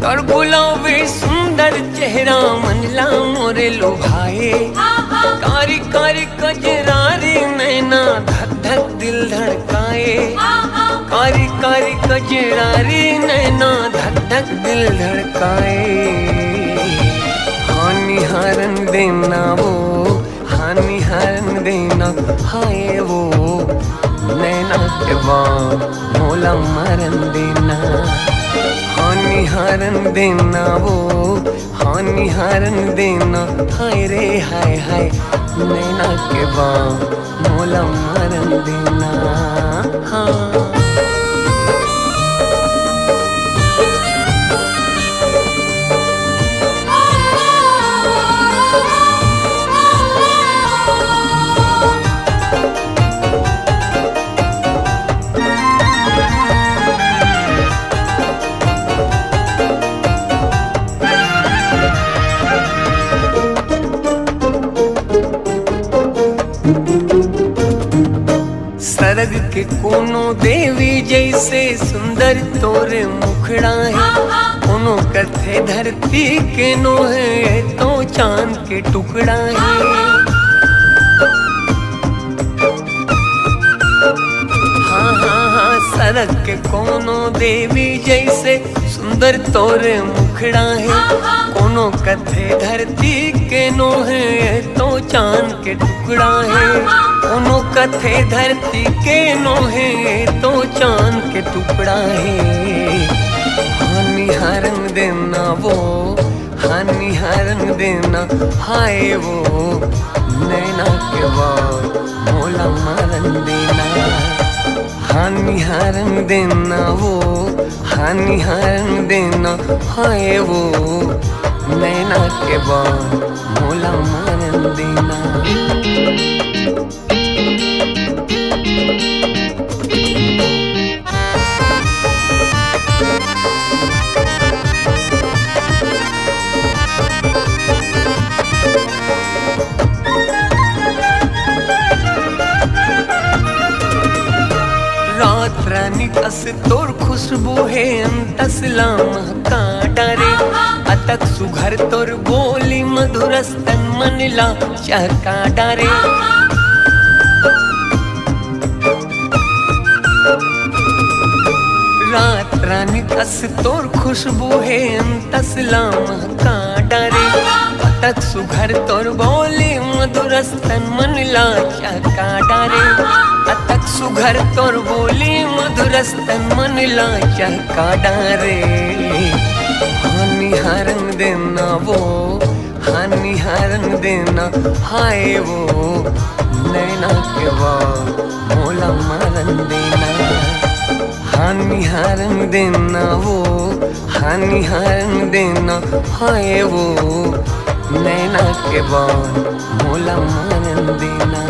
और गुलाबी सुंदर चेहरा मनला मोरे लुभाए, कारी कारी कजरारी नैना धक धक दिल धड़काए, कारी कारी कजरारी नैना धक धक दिल धड़काए। हानि हारन देना वो, हानि हारन देना हाय वो, नैना के बाद मोला मरन देना। हानि हारन देना वो, हानि हारन देना हाय रे हाय हाय, नैना के बाद मोला मरन देना। हाँ सरग के कोनो देवी जैसे सुंदर तोरे मुखड़ा है, कोनो कथे धरती के नो है तो चांद के टुकड़ा है। हाँ हाँ हाँ सरग के कोनो देवी जैसे सुंदर तोरे मुखड़ा है, कोनो कथे धरती के नो है तो चांद के टुकड़ा है, कोनो कथे धरती के नो है तो चांद के टुकड़ा है। हानि हारन देना वो, हानि हारन देना हाय वो, नैना के बाद मोला मरन देना। हानि हारन देना वो, हानि हारन देना हाय वो, नैना के बाद मोला मरन देना। रात रानी कस तोर खुशबू है अंतसला महका डरे, अतक सुघर तोर बोली मधुरस्तन मनला चहका डरे। रात रानी कस तोर खुशबू है अंतसला महका डरे, अतक सुघर तोर बोली मधुरस्तन मनला चहका डरे, अतक सुघर तोर बोली मधुरस्तन मनला चहका डरे। हानि हारन देना वो, हानि हारन देना हाय वो, नैना के बाद मोला मरन देना। हानि हारन देना वो, हानि हारन देना हाय वो, नैना के बाद मोला मरन देना।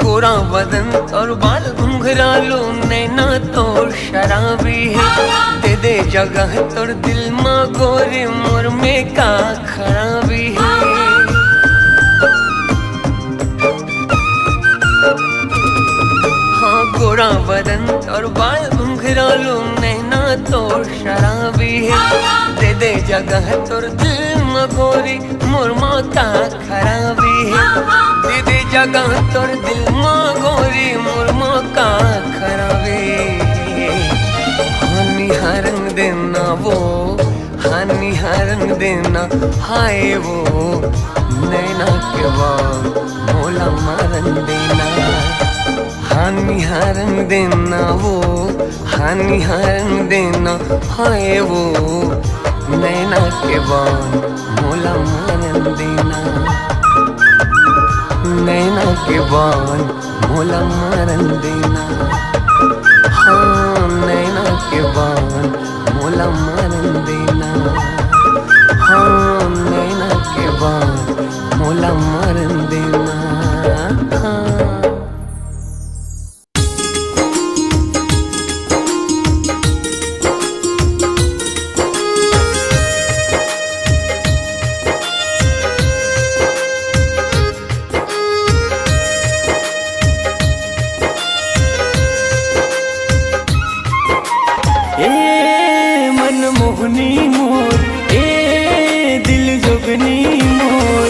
गोरा बदन और बाल घुंघरालो नैना तो शराबी है, दे दे जगह तोर दिल माँ गोरे मोर में का खराबी है। हाँ गोरा बदन और बाल घुंघरालो नैना तो शराबी है, दे दे जगह तोर दिल माँ गोरी मोर माँ का खराबी है, दे दे जगह तोर दिल माँ गोरी मोर माँ का खराबी। हानि हारन देना वो, हानि हारन देना हाय वो, नैना के बाद मोला मरन देना। हानिहारन देना वो, हानिहारन देना हाय वो, नैना के बान मोला मारन देना, नैना के बान मोला मारन देना, हाँ नैना के बान मोला मारन देना, हाँ नैना के बान मोला मारन देना, हाँ। मोहनी मोर ए दिल जोगनी मोर,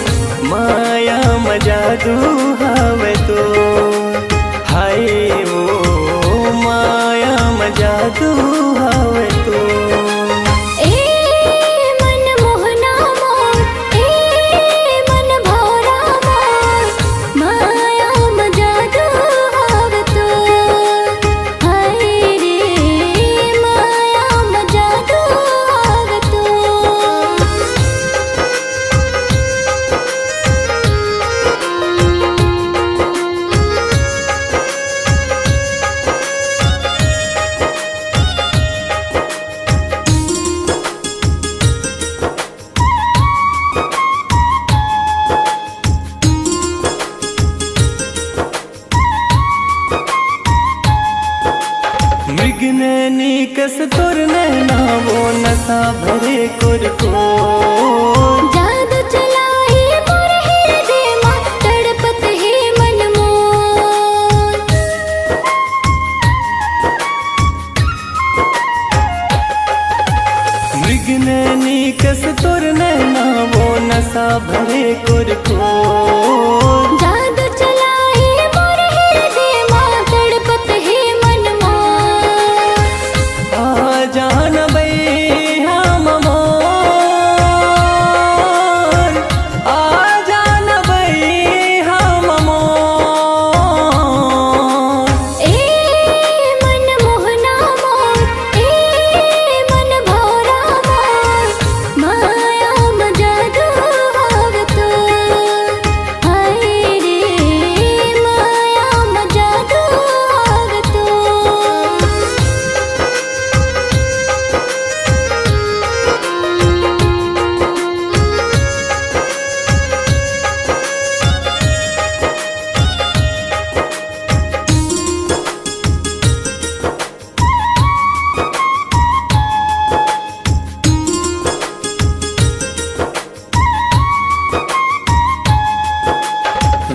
माया मजादू हवे तो हाय वो, माया मजादू हवे तो। मृगनैनी कस तोर नैना वो नशा भरे कुरको, जादू चलाए मोर हृदय मा तड़पत है मन मोर। मृगनैनी कस तोर नैना वो नशा भरे कुरको, जादू चलाए मोर हृदय मा तड़पत है मन मोर। आ जान बई हम मोर, आ जान बई हम मोर। ए मन मोहना मोर, ए मन भौरा मोर, माया मजादू हवे तो हाय रे, माया मजादू हवे तो।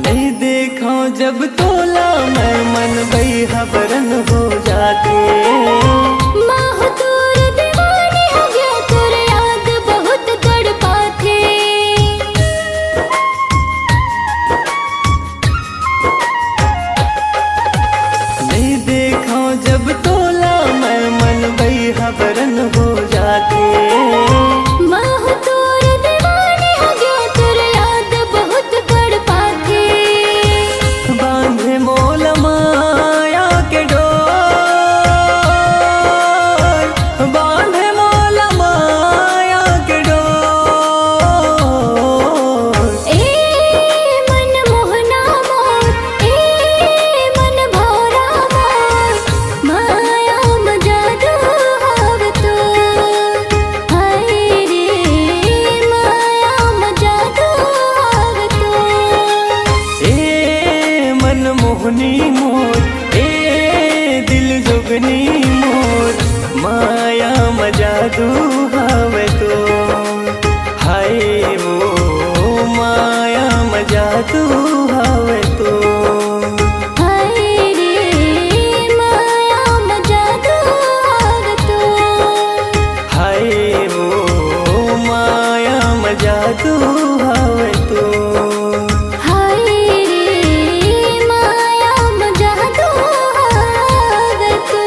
नहीं देखा जब तोला मैं मन बई हबरन हो जाते, माह तोर दीवानी हो गया, तोर याद बहुत तड़पाथे। नहीं देखा जब तोला मैं मन बई हबरन हो जाते, माह तोर दीवानी हो गया, तोर याद बहुत तड़पाथे। बांधे मोल माया के डोर, बांधे मोल माया के डोर। ए मन मोहना मोर, ए मन भौरा मोर, माया मजादू हवे तो हाय रे, माया मजादू हवे तो। ए मन मोहनी मोर ए दिल जोगनी मोर, माया मजादू हवे तो हाय वो, माया मजादू हवे तो। हाय रे, माया मजादू हवे तो हाय वो, माया मजादू हवे तो। हाय रे, माया मजादू हवे तो।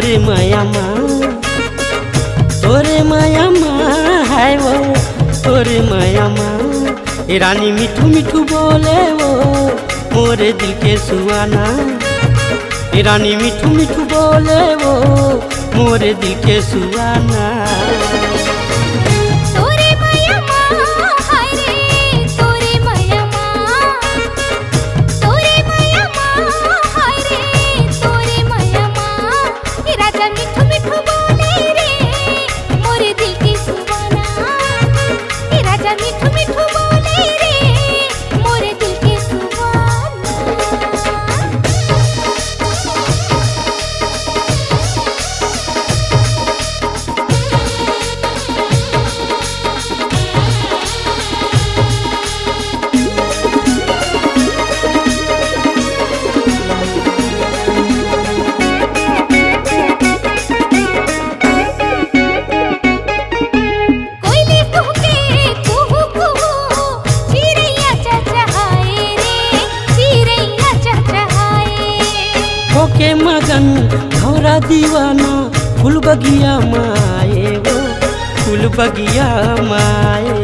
तोरे माया माँ, तोरे माया माँ है वो, तोरे माया माँ। ए रानी मिठू मिठू बोले वो मोरे दिल के सुहाना, ए रानी मिठू मिठू बोले वो मोरे दिल के सुहाना। के मगन भौरा दीवाना फूल बगिया माए वो, फूल बगिया माए।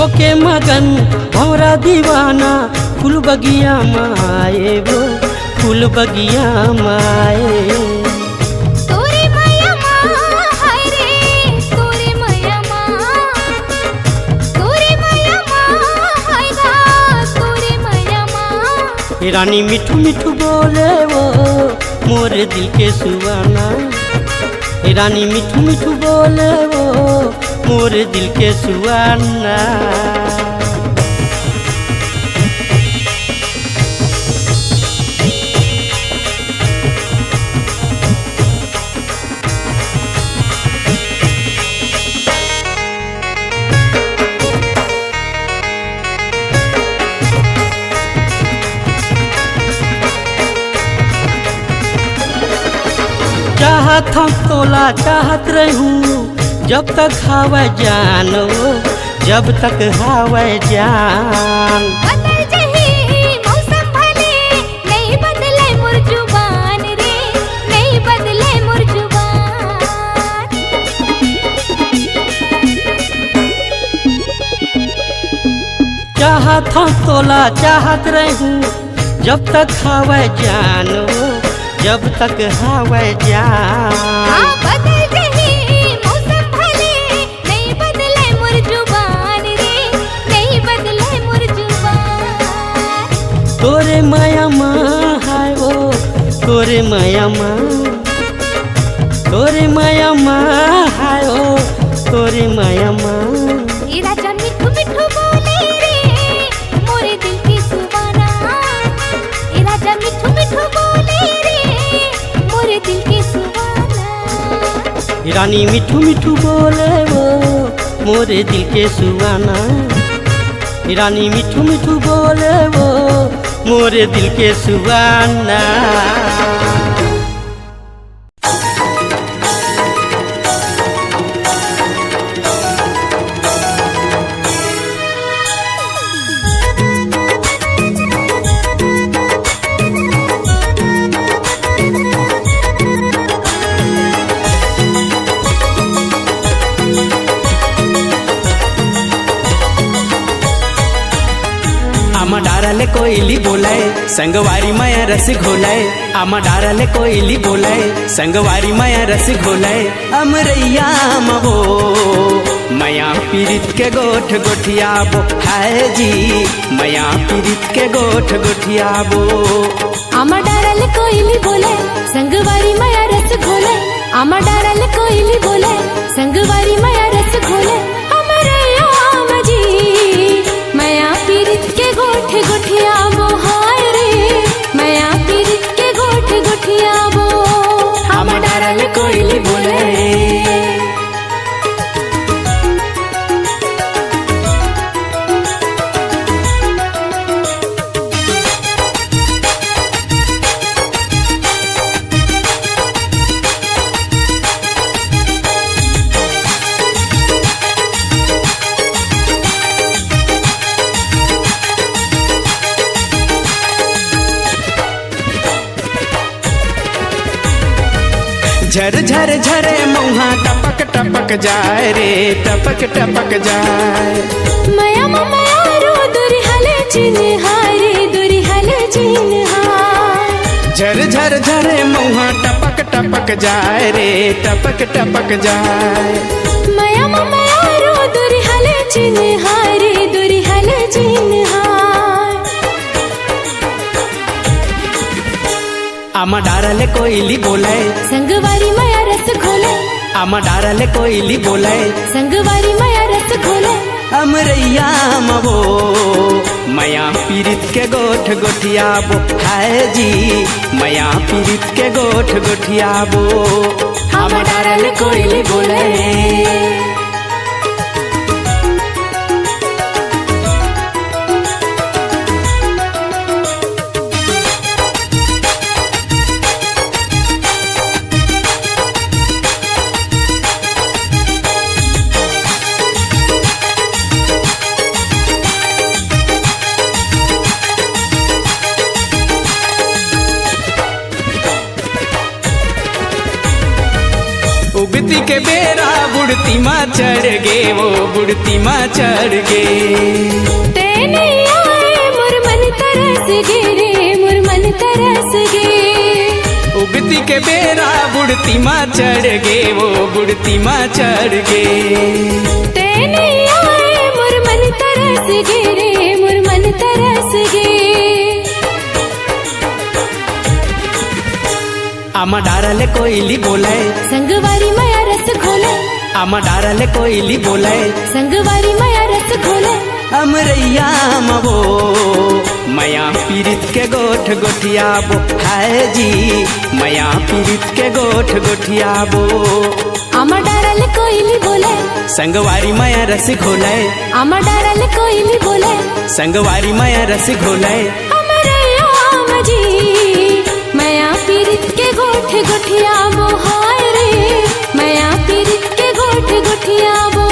ओके मगन भौरा दीवाना फूल बगिया माए वो, फूल बगिया माए। तोरे माया माँ हाय रे, तोरे माया माँ, तोरे माया माँ हाय गा, तोरे माया माँ। ए रानी मिठू मिठू बोले वो मोरे दिल के सुहाना, ए रानी मिठू मिठू बोले वो मोरे दिल के सुहाना। चाहत हम तोला चाहत रहूं जब तक हवा जान वो, जब तक हवा जान। बदल जही मौसम भले नहीं बदले मोर जुबान रे, नहीं बदले मोर जुबान। चाहत हम तोला चाहत रहूं जब तक हवा जान वो, जब तक हवा जान। बदल जही मौसम भले नहीं बदले मोर जुबान रे, नहीं बदले मोर जुबान। तोरे माया माँ है वो, तोरे माया माँ, तोरे माया माँ है वो, तोरे माया माँ। ये राजा मिठू मिठू बोले रे मोरे दिल की सुहाना, ये राजा मिठू मिठू बोले रे मोरे दिल की सुहाना। रानी मिठू मिठू बोले वो मोरे दिल के सुहाना, रानी मिठू मिठू बोले वो मोरे दिल के सुहाना। आमा डारले कोयली बोलाए संगवारी माया रस घोलाए, आमा डारले कोयली बोलाए संगवारी माया रस घोलाए। अमरैया मवो माया पीरित के गोठ गोठियाबो, हाय जी माया पीरित के गोठ गोठियाबो। आमा डारल कोयली बोले संगवारी माया रस घोले, आमा डारल कोयली बोले संगवारी माया रस घोले। अमरैया मजी माया पीरित के गोठ गोठियाबो, हाय रे माया पीरित के गोठ गोठियाबो। आमा डारल कोयली बोले झर झर झरे मौहा टपक टपक जाए रे टपक टपक जाए। मया मया रो दुरी हले चिन्हारे दुरी हले चिन्हार। झर झर झरे मौहा टपक टपक जाए रे टपक टपक जाए। मया मया रो दुरी हले चिन्हारे दुरी हले चिन्हार। आमा डारले कोयली बोलाए संगवारी मया रस घोले। आमा डारले कोयली बोलाए संगवारी मया रस घोले। अमरैया मवो मया पीरित के गोठ गोठियाबो हाय जी मया पीरित के गोठ गोठियाबो। आमा डारले कोयली बोले। उगती के बेरा बुढ़ती माँ चढ़ गे वो बुढ़ती माँ चढ़ गे। ते नहीं आए मुरमन तरस गे रे मुरमन तरस गे। उगती के बेरा बुढ़ती माँ चढ़ गे वो बुढ़ती माँ चढ़ गे। ते नहीं आए मुरमन तरस गे रे मुरमन तरस गे। आमा डारले कोयली बोलाए संगवारी मया रस घोले। आमा डारले कोयली बोलाए संगवारी मया रस घोले। अमरैया मवो मया पीरित के गोठ गोठियाबो हाय जी मया पीरित के गोठ गोठियाबो। आमा डारले कोयली बोले। संगवारी मया रस घोलाए आमा डारले कोयली बोले। संगवारी मया रस घोलाए। अमरैया मजी मया पीरित के गोठ गोठियाबो हाय रे मया पीरित के गोठ गोठियाबो।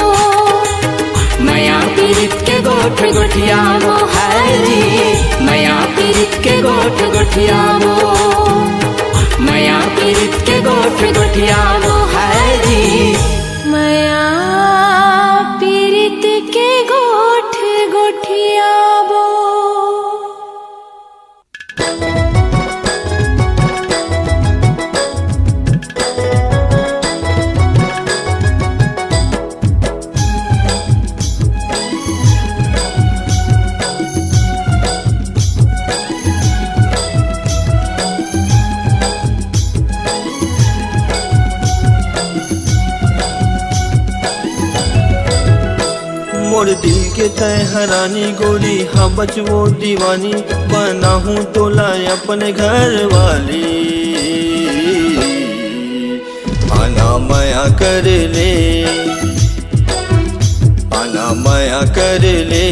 मया पीरित के गोठ गोठियाबो हाय जी मया पीरित के गोठ गोठियाबो। मया पीरित के गोठ गोठियाबो हाय जी मया पीरित के गोठ गोठियाबो। मोर दिल के तय हरानी गोरी हाँ बचवो दीवानी बना हूँ तोला अपने घर वाली। आना माया कर ले आना माया कर ले।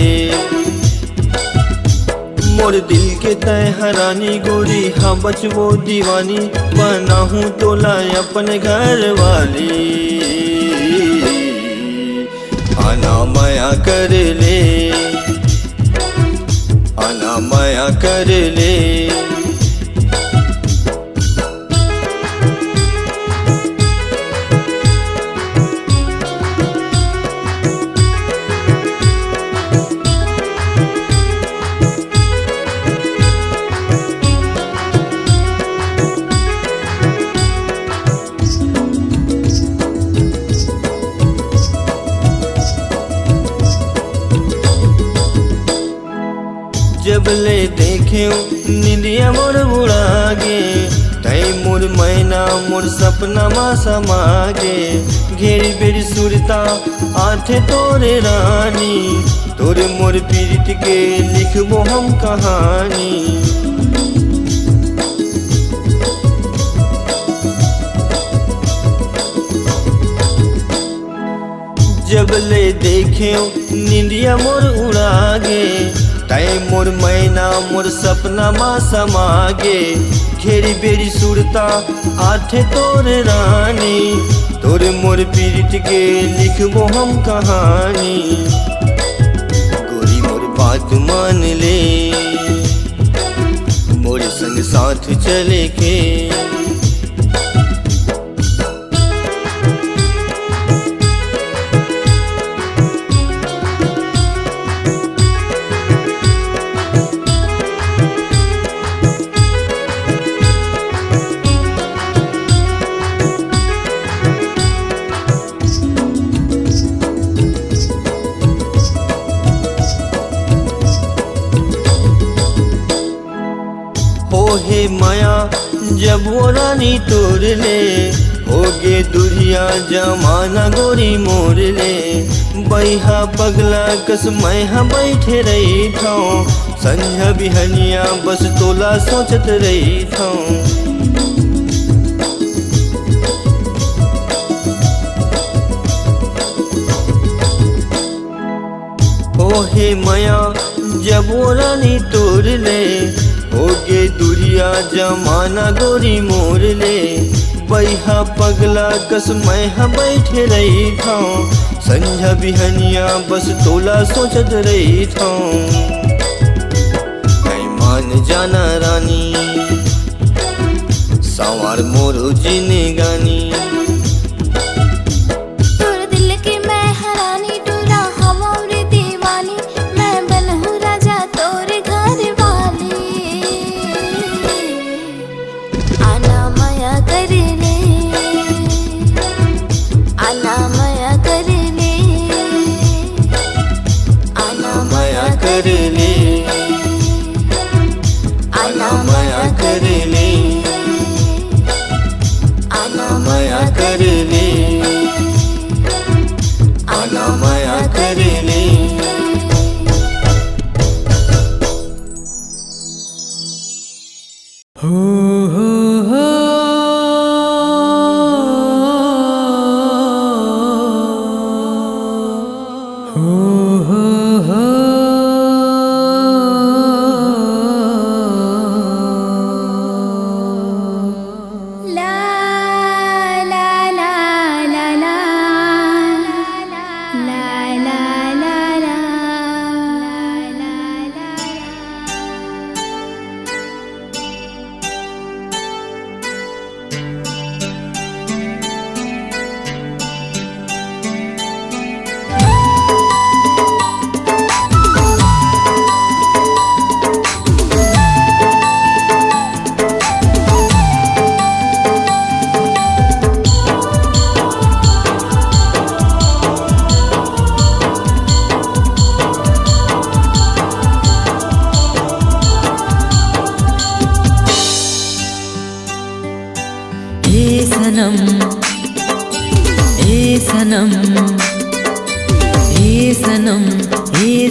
मोर दिल के तय हरानी गोरी हाँ बचवो दीवानी बना हूँ तोला अपने घर वाली। आना माया कर ले आना माया कर ले। जब ले देखे निंदिया मोर बुढ़ागे तई मोर मैना मोर सपना मा समागे। घेरी बेरी सुरता आठे तोरे रानी तोरे मोर पीरित के लिखबो हम कहानी। जब ले देखे निंदिया मोर उड़ागे तय मोर मैना मोर सपना मा समागे। घेरी बेरी सुरता आठे तोरे रानी तोरे मोर पीरित के लिखबो हम कहानी। गोरी मोर बात मान ले मोर संग साथ चले के। हे माया जब वो रानी तोड़ ले, होगे दुरिया जमाना गोरी मोर ले। बैहा पगला कस मैं बैठे रही थाऊं, संझा बिहनिया बस तोला सोचत रही थाऊं। हे माया जब वो रानी तोड़ ले, होगे दुरिया जमाना गोरी मोर ले। बैहा पगला कस मैं बैठे रही थाऊं, संझा बिहनिया बस तोला सोचत रही थाऊं। कहीं मान जाना रानी सवार मोर जीने गानी।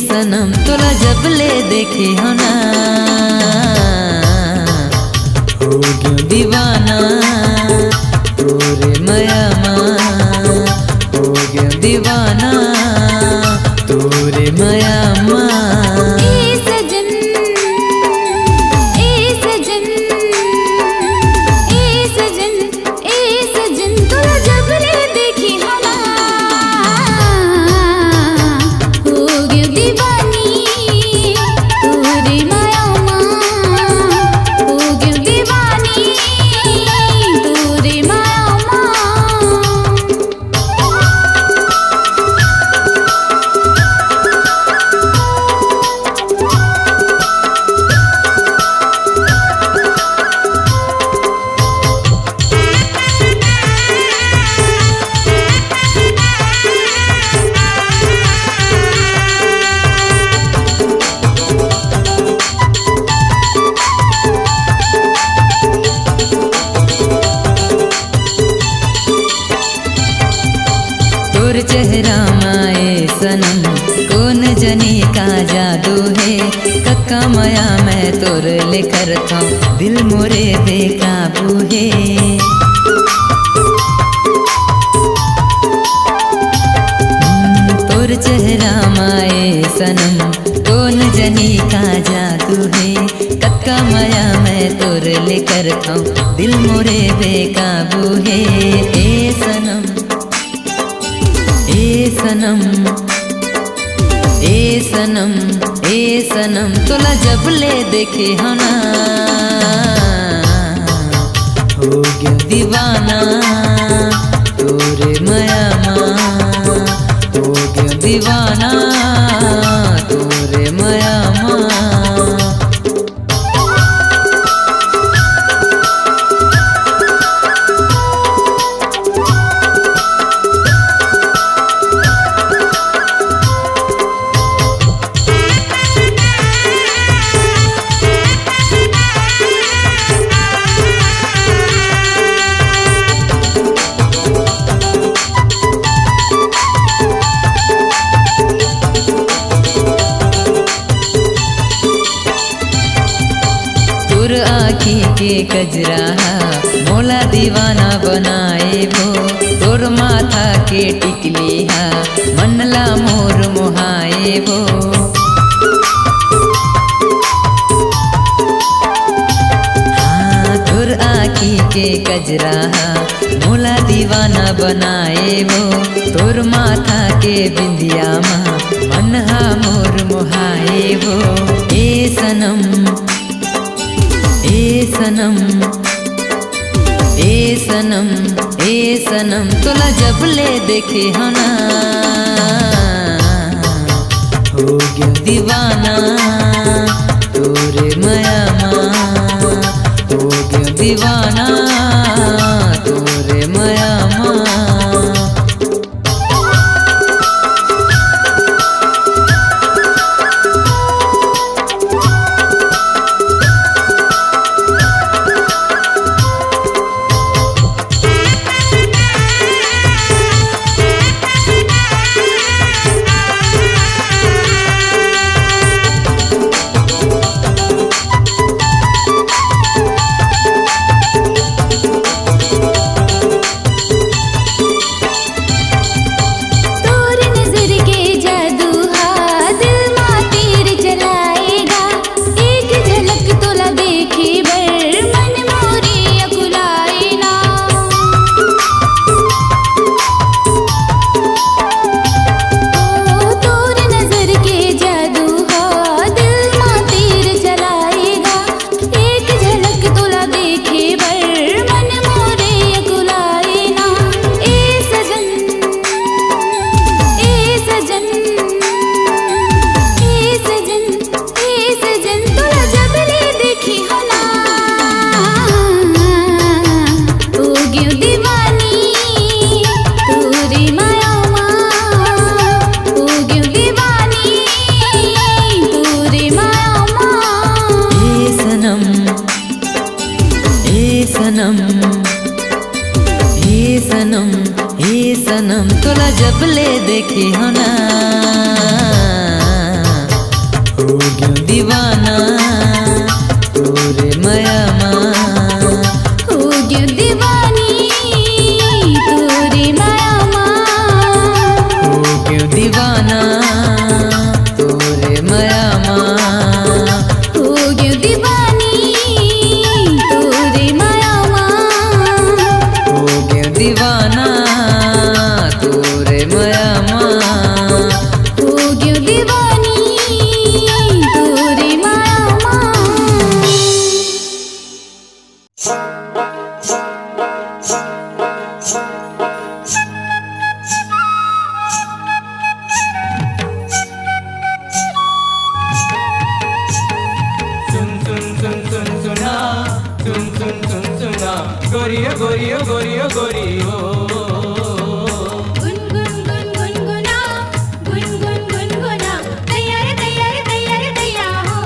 सनम तोला जब ले देखे हो ना, हो गया दीवाना तोरे माया माँ, हो गया दीवाना तोरे माया माँ। चेहरा माए सनम कौन जने का जादू है, कक्का माया मैं तोर लेकर था दिल मोरे बेकाबू है। तोर चेहरा माए सनम कौन जने का जादू है, कक्का माया मैं तोर लेकर था दिल मोरे बेकाबू है। ए सनम ए सनम ए सनम ए सनम तोला जब ले देखे हो ना, हो गया दीवाना तोरे माया माँ, हो गया दीवाना तोरे माया माँ। आँखी के कजरा मोला दीवाना बनाए वो तोर माथा के टिकली हा मनला मोर मोहाए वो हाँ तोर आँखी के कजरा मोला दीवाना बनाए वो तोर माथा के बिंदिया माँ मनहा मोर मोहाए वो ए सनम ए सनम ए सनम ए सनम तोला जब ले देखे हना हो गया दीवाना तोरे माया माँ हो गया दीवाना तोरे माया माँ सनम तोला जब ले देखे हो ना हो गया दीवाना तोरे माया माँ हो गया दीवानी तोरे माया माँ हो गया दीवाना तोरे माया माँ हो गया दीवानी तोरे माया माँ हो गया दीवाना तोरे माया माँ हो गया दीवानी तोरे माया माँ गोरियो गोरियो गोरियो गोरियो गुनगुन गुनगुना गुनगुन गुनगुना तैयार तैयार तैयार तैयार हो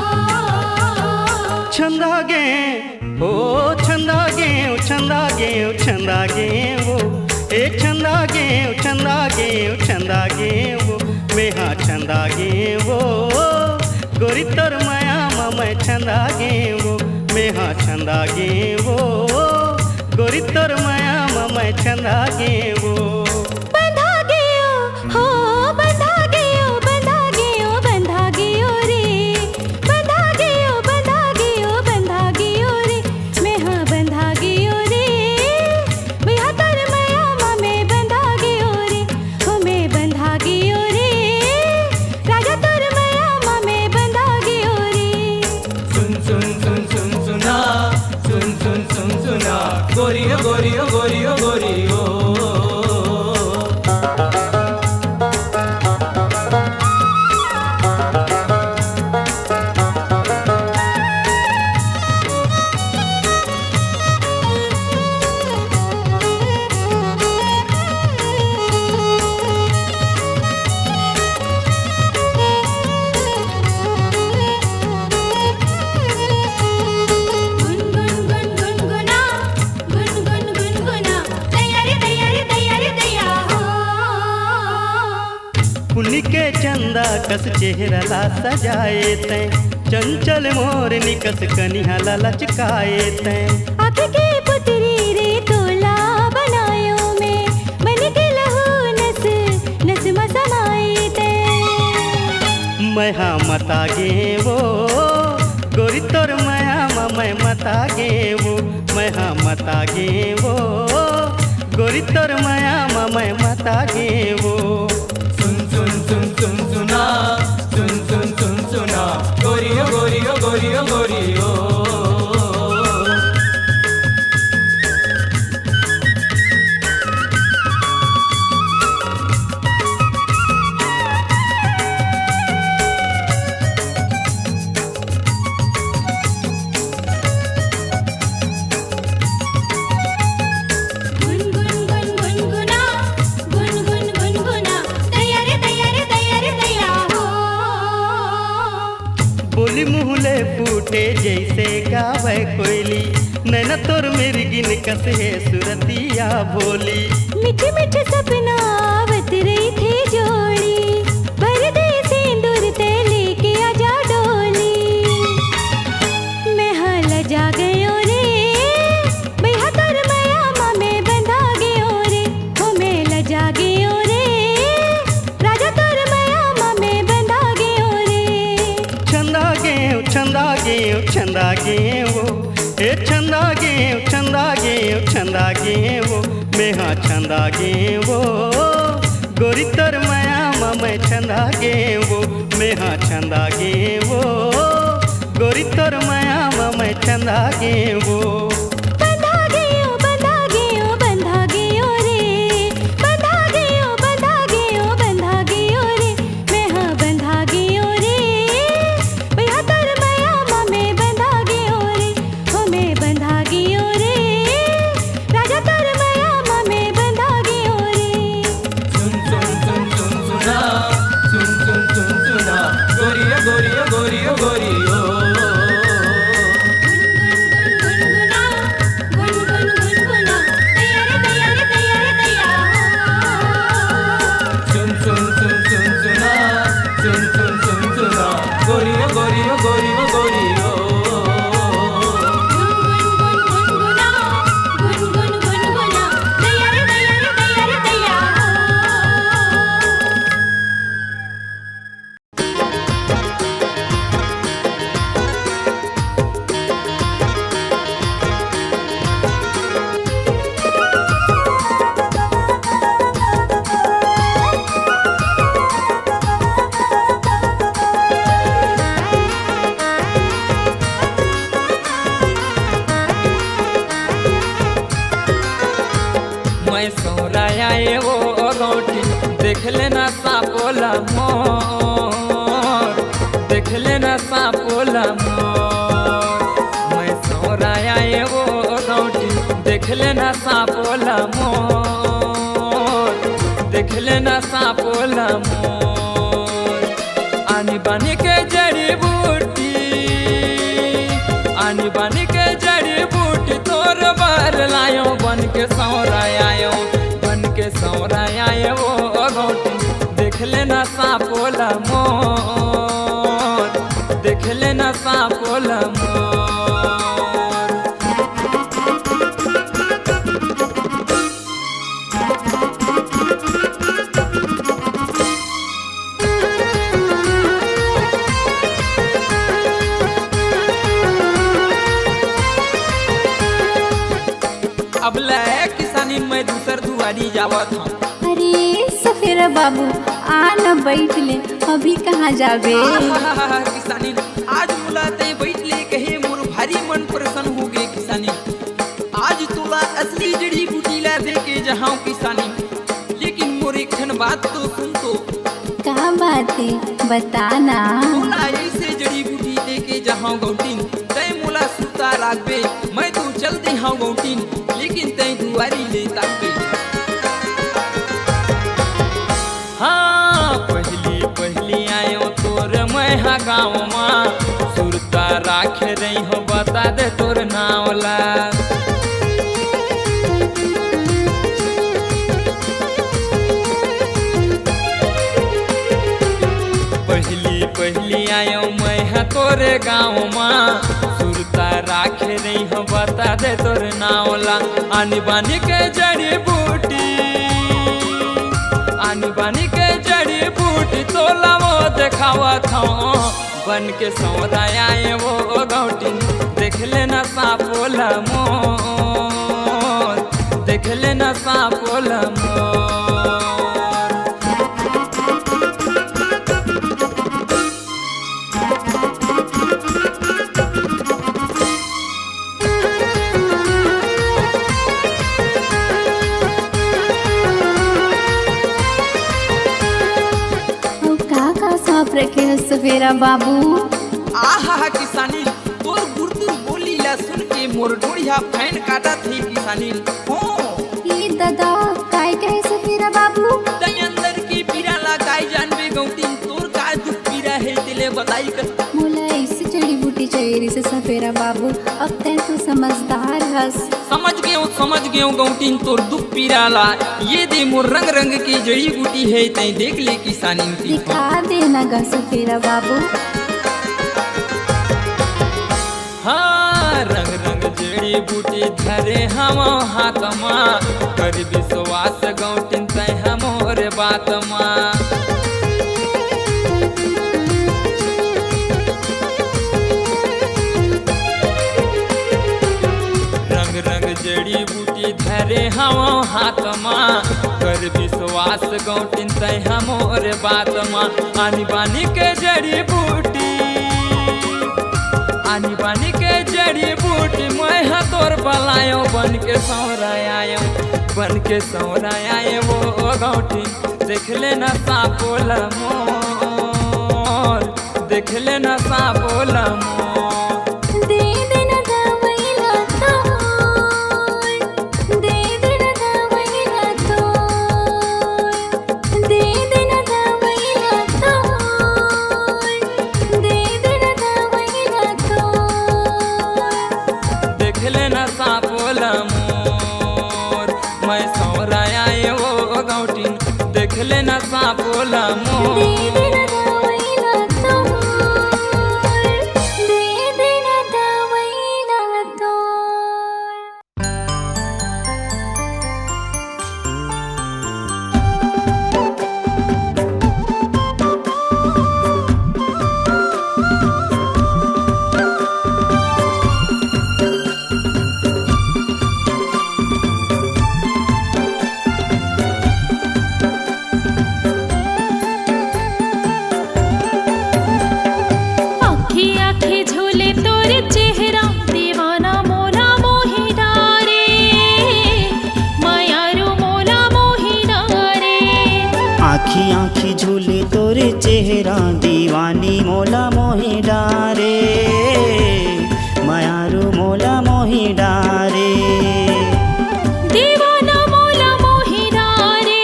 ಚಂದಾಗೆ ಓ ಚಂದಾಗೆ ಚಂದಾಗೆ ಚಂದಾಗೆ ಓ ಏ ಚಂದಾಗೆ ಚಂದಾಗೆ ಚಂದಾಗೆ ಓ ಮೇಹಾ ಚಂದಾಗೆ ಓ गोरी तोर माया मैं चंदागे वो मेहा चंदागे वो गोरी तोर माया मैं चंदागे वो बंधा गयो हो बंधा गयो बंधा गयो बंधा गयो रे बंधा गयो बंधा गयो बंधा गयो रे मैं हाँ बंधा गयो रे भैया तोर माया में बंधा गयो रे हो मैं बंधा गयो रे राजा तोर माया में बंधा गयो रे सुना गोरियो गोरियो गोरियो गोरियो गुनगुन गुनगुना गुनगुन गुनगुना तैयार तैयार तैयार तैयार हो पुन्नी के चंदा कस चेहरा ला सजाए तैं चंचल मोर निकस कनिहा लचकाए तैं। आँख के पुतरी रे तोला बनायो में मन के लहू नस नस में समाए ते। मैं हाँ मता गे वो गोरी तोर माया मैं मता गे वो। मैं हाँ मता गे वो गोरी तोर माया मैं मता गे वो। सुन सुन सुन सुन सुना सुन सुन सुन सुना गोरियो गोरियो गोरियो गोरियो। बोली मुहले फूटे जैसे गावे कोयली नैना तोर मिर्गिन कस है सुरतिया भोली। मीठे मीठे सपना आवत रही थी जोड़ी भर दे सिंदूर ते लेके आजा डोली। मैं हाल जा गयो रे भैया तोर माया में बंधा गयो रे। हो मैं लजा गयो रे राजा तोर माया में बंधा गयो रे। चंदा गे चंदा गे चंदा गे वो ए चंदा गे चंदा गे चंदा गे वो। मैं हाँ चंदा गे वो गोरी तोर माया मैं चंदा गे वो। मैं हाँ चंदा गे वो गोरी तोर माया मैं चंदा गे वो। बंधा गयो बंधा गयो बंधा गयो रे। बंधा गयो बंधा गयो बंधा गयो रे। मैं हाँ बंधा गयो रे भैया तोर माया में बंधा गयो रे। हो मैं बंधा गयो रे राजा तोर माया में बंधा गयो रे। सुन सुन सुन सुन सुना सुन सुन सुन सुना गोरियो गोरियो गोरियो गोरियो। गुनगुना दैया रे दैया रे दैया रे दैया हो। सुन सुन सुन सुन सुना सुन सुन सुन सुना गोरियो गोरियो गोरियो गोरियो। गुनगुना दैया रे दैया रे दैया रे दैया हो। मैं सोराया ये वो गौटी देख लेना सापोला मोर देख लेना सापोला मोर। मैं सोराया ये वो गौटी देख लेना सापोला मोर देख लेना सापोला मोर। आनी बानी के जड़ी बूटी आनी बानी के जड़ी बूटी तोर बार लायो बन के सौराया बन के सौराया वो गौटी देख लेना सापोला मोर देख लेना सापोला मोर। अब लाया किसानी मैं दूसर दुआरी जावत हूँ। अरे सफेरा बाबू आ न बैठ ले अभी कहाँ जाबे। किसानी आज मुलाते बैठ ले कहे मोर भारी मन प्रसन्न हो गए। किसानी आज तोला असली जड़ी बूटी ला दे के जहाँ किसानी लेकिन मोर एक ठन बात तो सुन तो। क्या बात है बताना। तोला ऐसे जड़ी बूटी दे के जहाँ गौटीन तय मोला सुता लागबे मैं तो चल दे हाँ गौटीन लेकिन तय दुआरी ले ताकबे। हाँ पहली पहली आयो तोर मैं हाँ गाँव माँ सुरता राख रही हो बता दे तोर नावला। पहली पहली आयो मैं है तोरे गाँव माँ सुरता राखे नहीं हो बता दे तोरे नावला आनी बानी के जड़ी बूटी आनी बानी के जड़ी बूटी तोला वो देखावा था बन के सौदा आए वो गौटी देख लेना सापोला मोर देख लेना सापोला मोर रखे हो सफेरा बाबू आहा किसानी तोर गुर्दू बोली ला सुन के मोर डोड़िया फैन काटा थी किसानी हो ये दादा काय कहे सफेरा बाबू तई अंदर की पीरा ला काय जानबे गौतीन तोर काय दुख पीरा है दिले बताई कर मोला ऐसी जड़ी बूटी चाहिए से सफेरा बाबू अब तैं तो समझदार हस समझ गयो गौतीन तोर दुख पीरा ला ये दे मोर रंग रंग की जड़ी बूटी है तई देख ले किसानी दिखा देना गा सफेरा बाबू हाँ रंग रंग जड़ी बूटी धरे हम हाथ माँ कर विश्वास गौटीन तय हमोर बात माँ रंग रंग जड़ी बूटी धरे हम हाथ माँ कर विश्वास गौटीन तय हमोर बात माँ आनी बानी के जड़ी बूटी आनी बानी के जड़ी बूटी मैं तोर बलायो बन के सौरा आयो वो गौटी देख लेना सापोला मोर देख लेना सापोला मोर दे देना दवाइला तो दे देना दवाइला तो दे देना दवाइला तो दे देना दवाइला तो देख लेना सापोला मोर मैं सौरा आए वो गौटी देख लेना सापोला मोर दे देना दवाइला तो दे देना दवाइला तो आँखी आँखी झूले तोरे चेहरा दीवाना मोला मोही डारे मायारू मोला मोही डारे आँखी आँखी झूले तोरे चेहरा दीवानी मोला मोही डारे मायारू मोला मोही डारे दीवाना मोला मोही डारे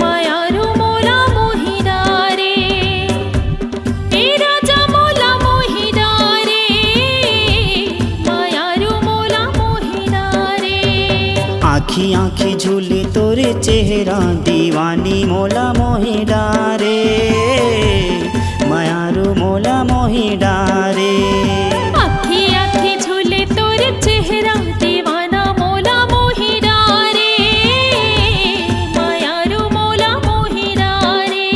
मायारू मोला मोही डारे ए राजा मोला मोही डारे मायारू मोला मोही डारे आँखी आँखी झूले तोरे चेहरा दीवानी मोला मोही डारे मायारू मोला मोही डारे आँखी आँखी झूले तोरे चेहरा दीवाना मोला मोही डारे मायारू मोला मोही डारे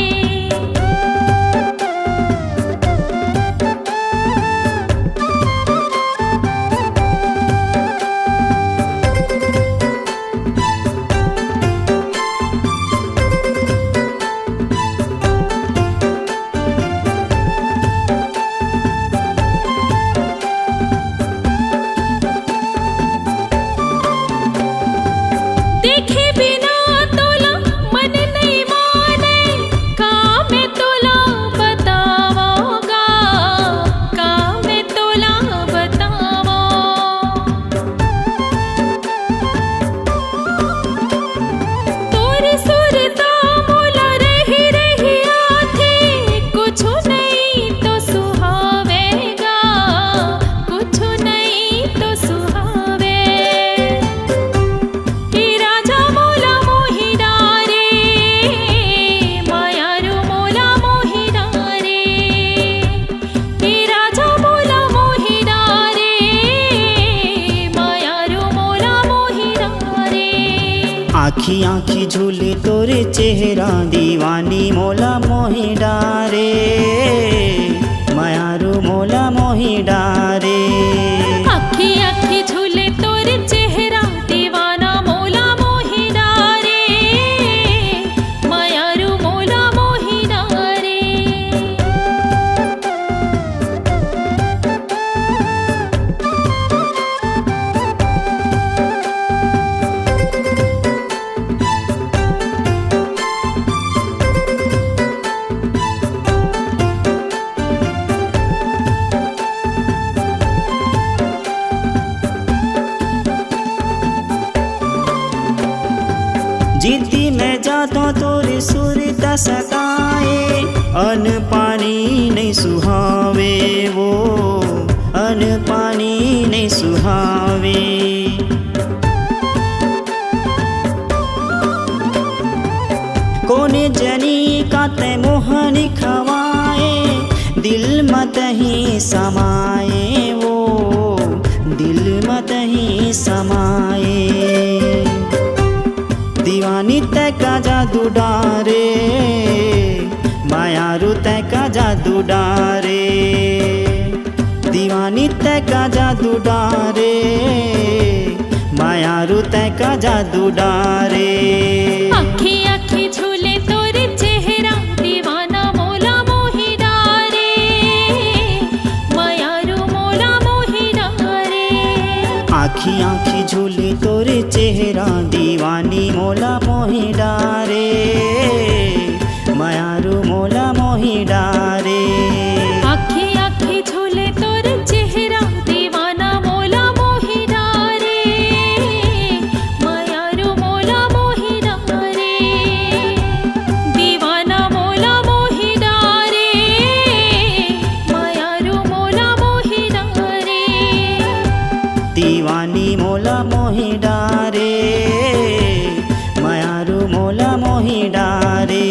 आँखी आँखी झूले तोरे चेहरा दीवानी मोला मोहि डारे मायारू मोला मोहि डारे अखी अखी झूले तोरे चेहरा दीवाना मोला मोहि डारे मायारू मोला मोहि डारे जीती मैं जाता तोरे सुरता सताए अन पानी नहीं सुहावे वो अन पानी नहीं सुहावे कोने जनी का ते मोहनी खवाए दिल मत ही समाए वो दिल मत ही समाए दीवानी तय का जादू डारे मायारू तय का जादू डारे दीवानी तय का जादू डारे मायारू तय का जादू डारे अखी अखी झूले तोरे चेहरा दीवाना मोला मोहि डारे मायारू मोला मोहि डारे आँखी आँखी झूले तोरे चेहरा दीवानी मोला मोहि डारे मायारू मोला मोहि डारे अखी अखी झूले तोरे चेहरा दीवाना मोला मोहि डारे मायारू मोला मोहि डारे दीवाना मोला मोहि डारे मायारू मोला मोहि डारे दीवानी मोला मोहि डारे मायारू मोला मोहि डारे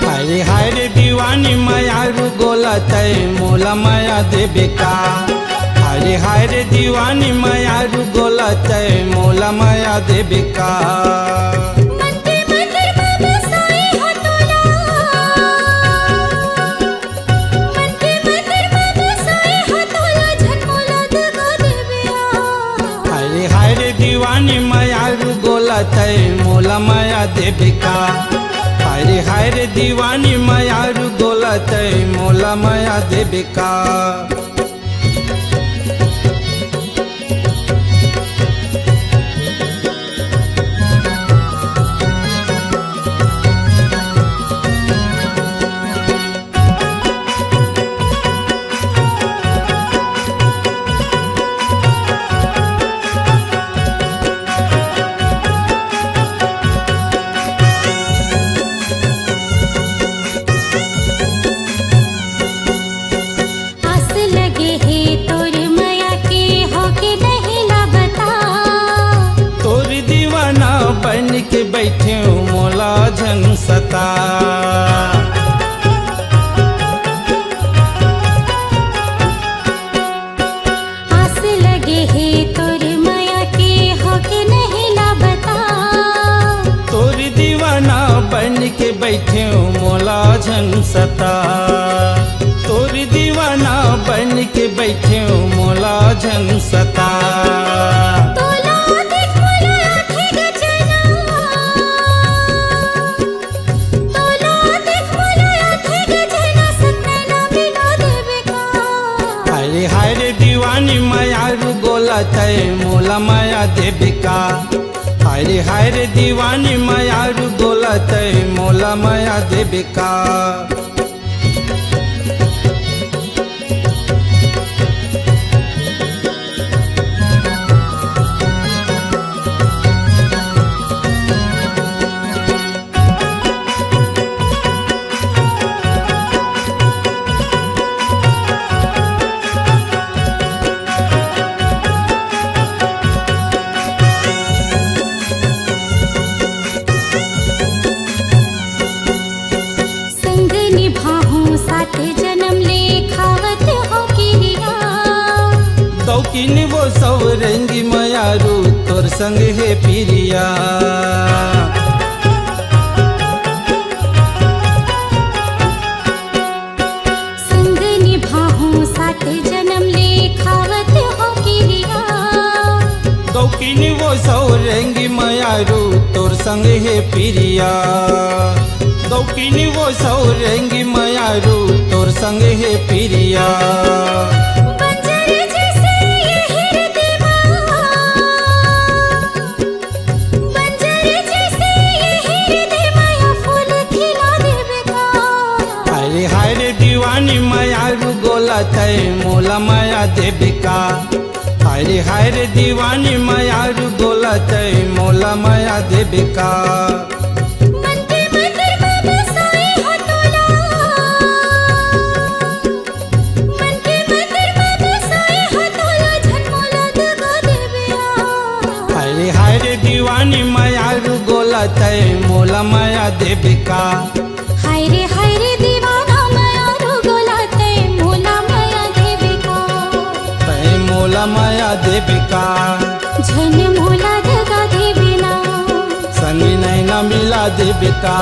हाय हाय रे दीवानी मायारू गोलतै मोला माया देबे का हाय हाय रे दीवानी मायारू गोलतै मोला माया देबे का मन के मंदिर में बसाई हो तोला मन के मंदिर में बसाई हो तोला झटमोला दगा देबिया हाय हाय रे दीवानी मायारू गोलतै मोला माया देबे का हाय हाय रे दीवानी मायारू गोलतै मोला माया देबे का आस लगे है तोर माया के हो के नहीं ला बता तोर दीवाना बन के बैठे हूँ मोला झंसता आस लगे है तोर माया के हो के नहीं ला बता तोर दीवाना बन के बैठे हूँ मोला झंसता तोर दीवाना बन के बैठे हूँ मोला झंसता तोला देख मोला आँखें गचना तोला देख मोला आँखें गचना सपने ना मिला देबे का हाय हाय रे दीवानी मायारू गोलतै मोला माया देबे का हाय हाय रे दीवानी मायारू गोलतै मोला माया देबे का गौकिन वो सौरंगी मयारू तोर संग हे पिरिया संग निभाहूं साथ जन्म ले खावत हो किरिया गौकिन वो सौरंगी मयारू तोर संग हे पिरिया गौकिन वो सौरंगी मयारू तोर संग हे पिरिया बंजर जैसे ये हृदय बंजर जैसे ये हृदय माया फूल खिला देवे का हाय हाय रे दीवानी मयारू गोला तय मोला माया देविका हाय रे दीवानी मयारू गोला तय मोला माया देविका मन के मंदिर में बसाए हो तोला मन के मंदिर में बसाए हो तोला झनमोला दगा देवे हाय रे दीवानी मयारू गोला तय मोला माया देविका हाय रे दीवाना माया गोला ते मोला माया देविका तय मोला माया देविका झन मोला दगा देविना संगी नहीं ना मिला देविका